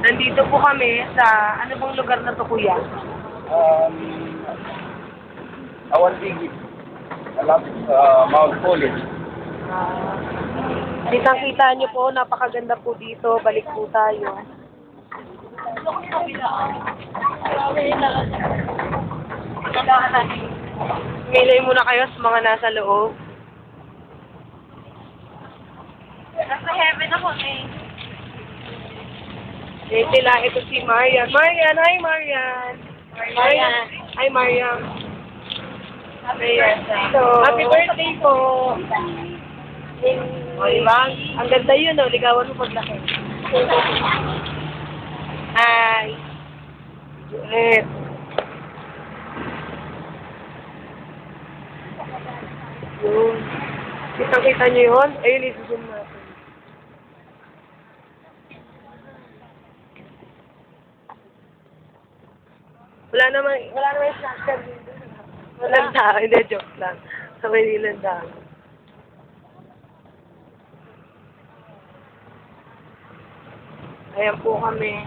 Nandito po kami sa, ano bang lugar na to, kuya? Awan Bigit. Malapit sa Mount College. Kitang-kita nyo po, napakaganda po dito. Balik po tayo. Milay muna kayo sa mga nasa loob. Nasa heaven ako eh. Yan sila, ito si Marian. Marian, hi Marian. Marian. Hi Marian. Ayan. So, happy birthday po. O, diba? Ang ganda yun, oh. Ligawan mo paglaki. Hi. Juliet. Yun. Kitang-kita nyo yun? Ayun, isusun natin. Wala naman yung snacker dito. Walang tao, hindi, joke lang. Sa Manila tao. Ayan po kami.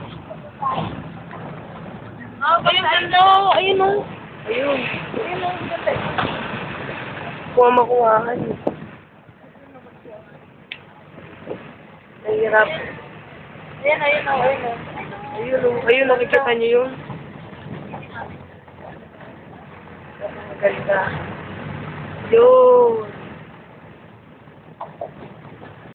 Ayun, ganda. Ayun o. Ayun. Ayun o, ganda. Kuha makuhaan. Nahirap. Ayun, ayun o, ayun o. Ayun, nakikita niyo yun? Ganda. Yun.